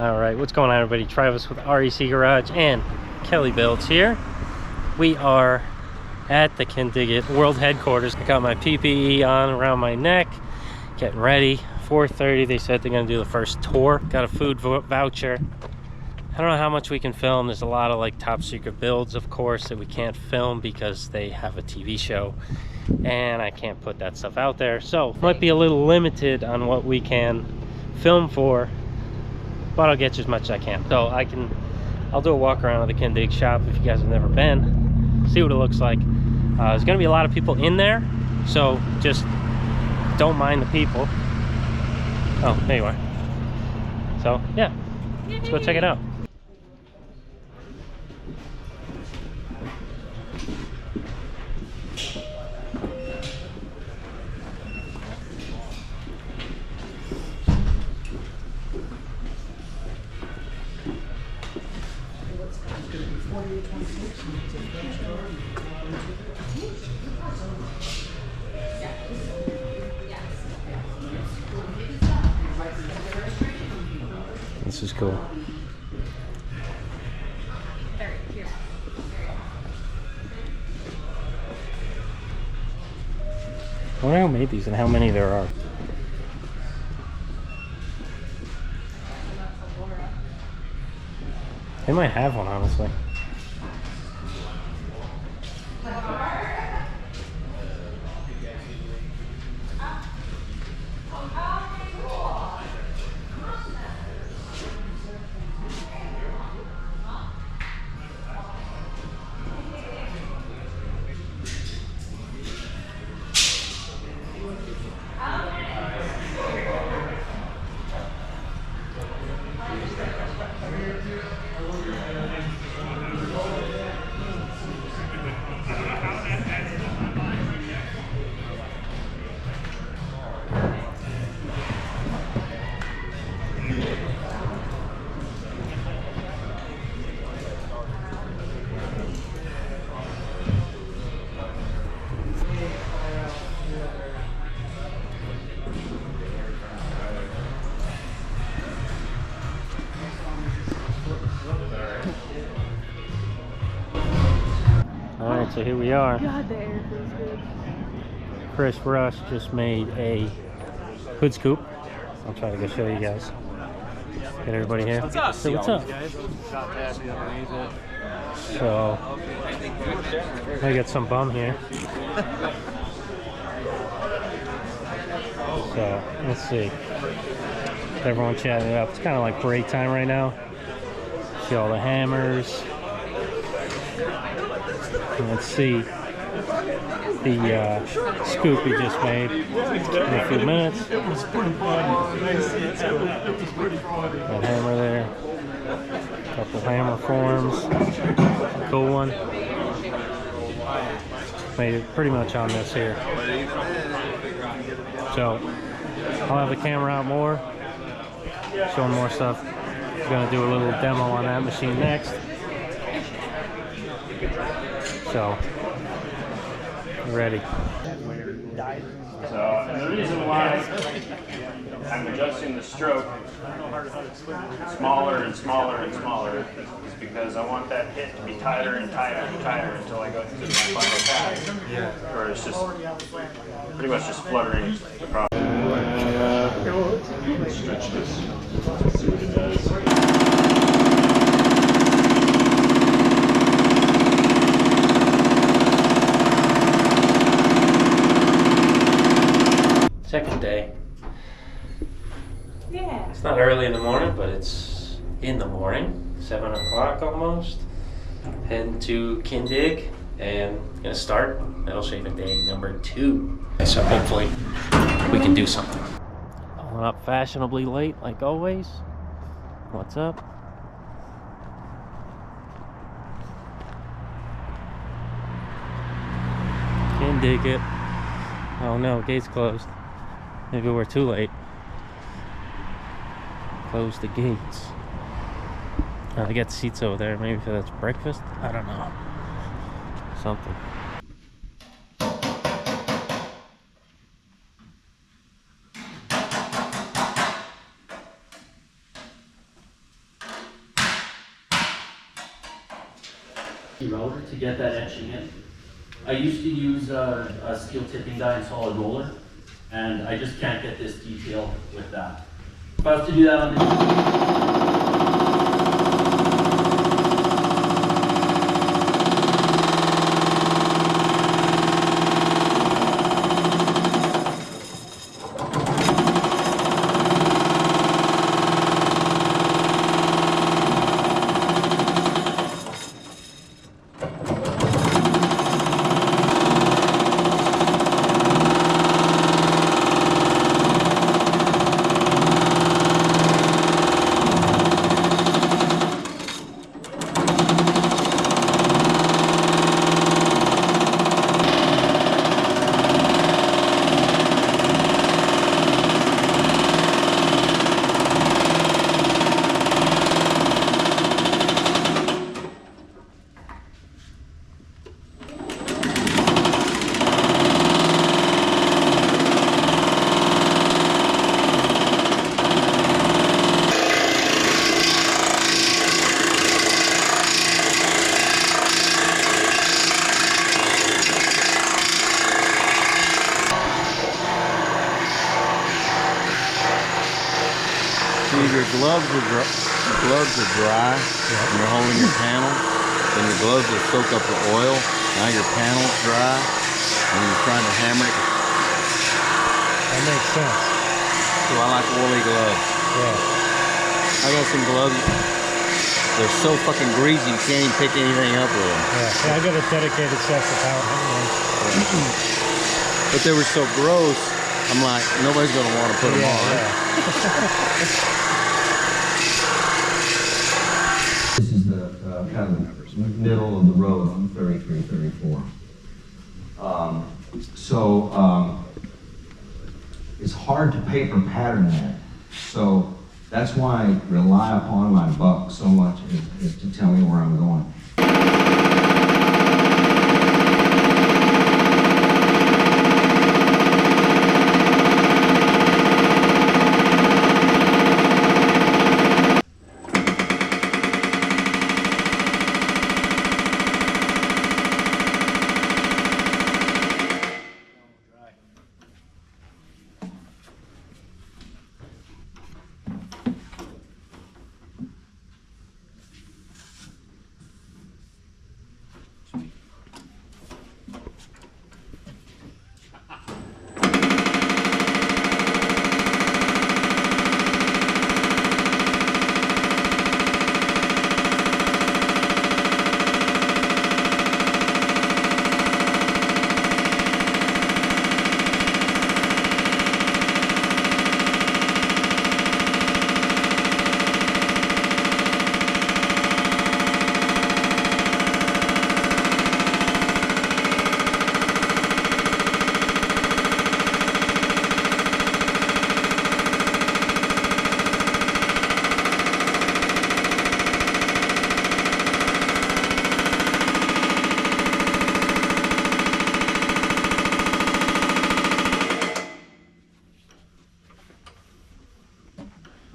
Alright, what's going on everybody? Travis with REC Garage and Kelly Builds here. We are at the Kindig-It World Headquarters. I got my PPE on around my neck, getting ready. 4:30, they said they're going to do the first tour. Got a food voucher. I don't know how much we can film. There's a lot of like top secret builds, of course, that we can't film because they have a TV show and I can't put that stuff out there. So, might be a little limited on what we can film for, but I'll get you as much as I can. So I'll do a walk around of the Kindig shop if you guys have never been, see what it looks like. There's gonna be a lot of people in there, so just don't mind the people. Oh, there you are. So yeah, let's go check it out. This is cool. I wonder who made these and how many there are. They might have one, honestly. Alright, so here we are. God, the air feels good. Chris Rush just made a hood scoop. I'll try to go show you guys. Get everybody here. What's up? So what's up? So I got some bum here. So let's see. Everyone chatting it up. It's kind of like break time right now. See all the hammers. And let's see the scoop we just made in a few minutes. It was pretty funny. It was pretty funny. That hammer there. A couple hammer forms. Cool one. Made it pretty much on this here. So I'll have the camera out more, showing more stuff. I'm gonna do a little demo on that machine next. So we're ready. So the reason why I'm adjusting the stroke smaller and smaller and smaller is because I want that hit to be tighter and tighter and tighter until I go to the final pass. Yeah. Or it's just pretty much just fluttering across. Stretch this. See what it does. Second day. Yeah. It's not early in the morning, but it's in the morning. 7 o'clock almost. Heading to Kindig and gonna start metal shaving day number 2. So hopefully we can do something. Going up fashionably late like always. What's up? Kindig-It. Oh no, gate's closed. Maybe we're too late. Close the gates. I got seats over there. Maybe that's breakfast? I don't know. Something. roller to get that etching in. I used to use a steel tipping die and solid roller, and I just can't get this detail with that. If I was to do that on the Your gloves are dry and you're holding your panel, then your gloves will soak up the oil. Now your panel's dry and you're trying to hammer it. That makes sense. So I like oily gloves. Yeah. I got some gloves. They're so fucking greasy you can't even pick anything up with them. Yeah, I got a dedicated set for power handling. But they were so gross, I'm like, nobody's gonna want to put them on. Yeah. This is the kind of the middle of the road on 33, 34. It's hard to paper pattern that. So that's why I rely upon my buck so much is to tell me where I'm going.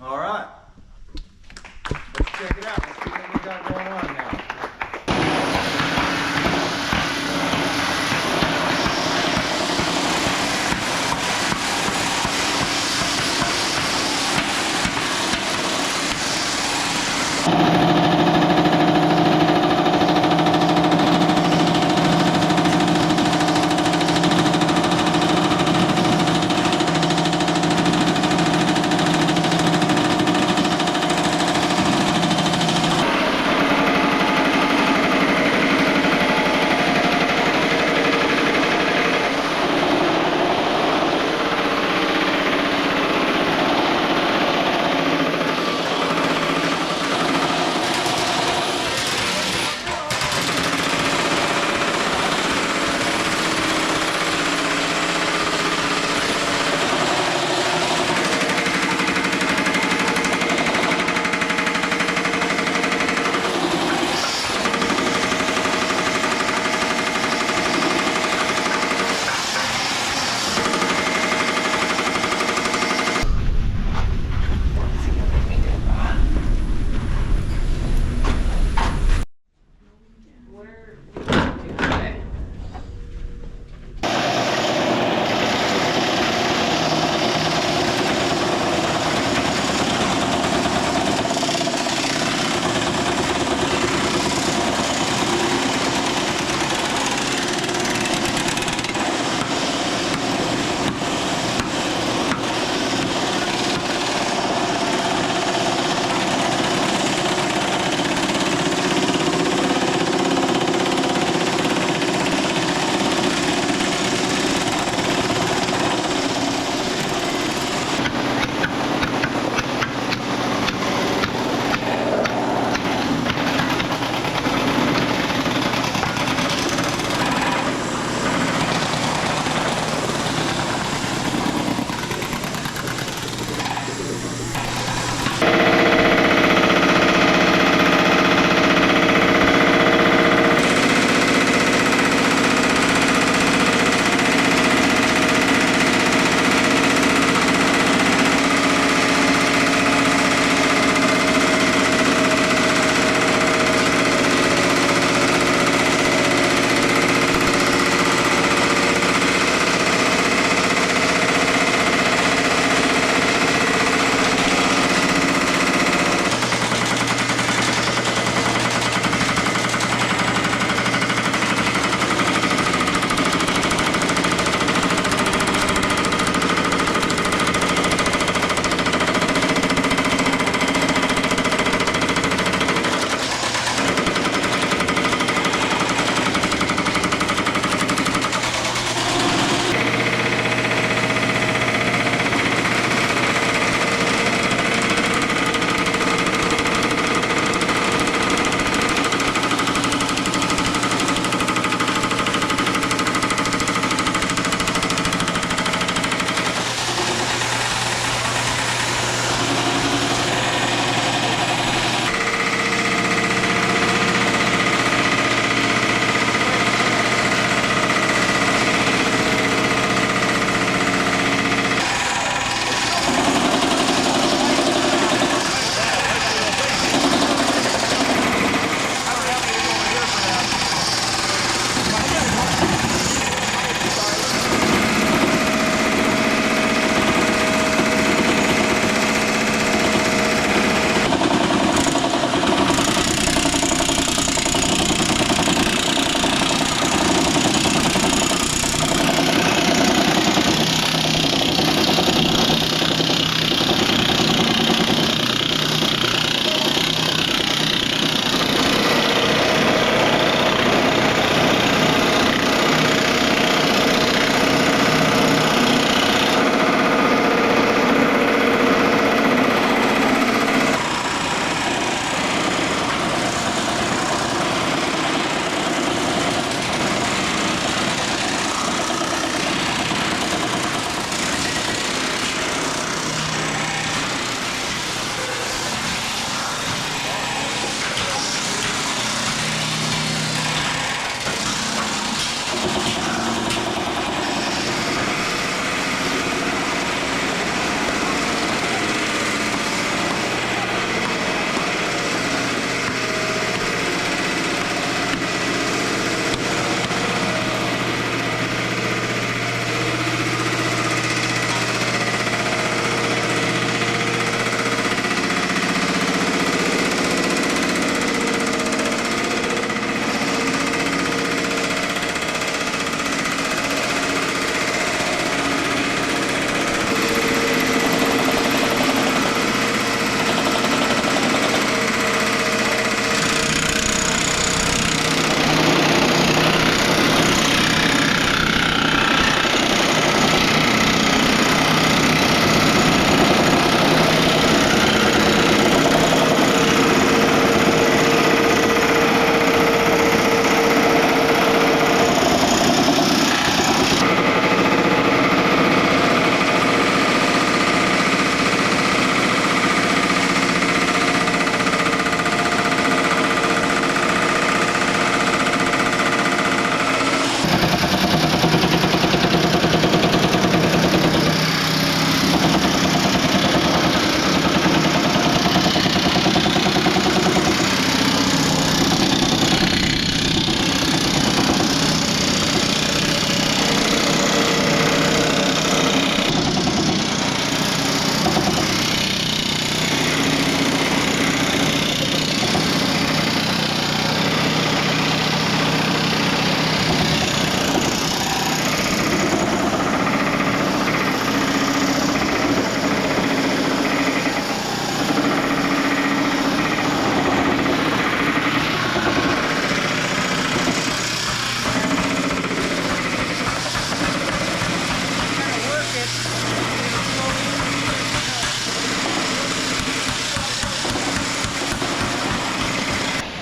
All right. Let's check it out. Let's see what we got going on now.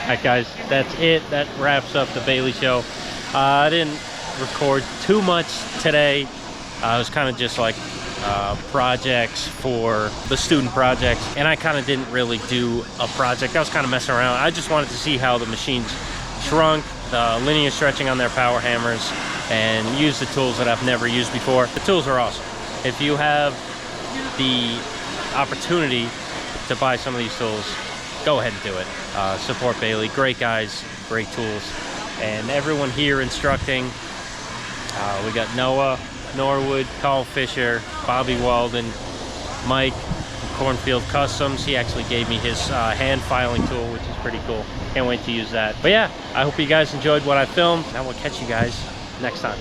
Alright guys, that's it. That wraps up the Baileigh show. I didn't record too much today. It was kind of just like projects for the student projects, and I kind of didn't really do a project. I was kind of messing around. I just wanted to see how the machines shrunk, the linear stretching on their power hammers, and use the tools that I've never used before. The tools are awesome. If you have the opportunity to buy some of these tools, go ahead and do it. Support Baileigh. Great guys, great tools, and everyone here instructing. We got Noah Norwood, Carl Fisher, Bobby Walden, Mike from Cornfield Customs. He actually gave me his hand filing tool, which is pretty cool. Can't wait to use that. But yeah, I hope you guys enjoyed what I filmed, and I will catch you guys next time.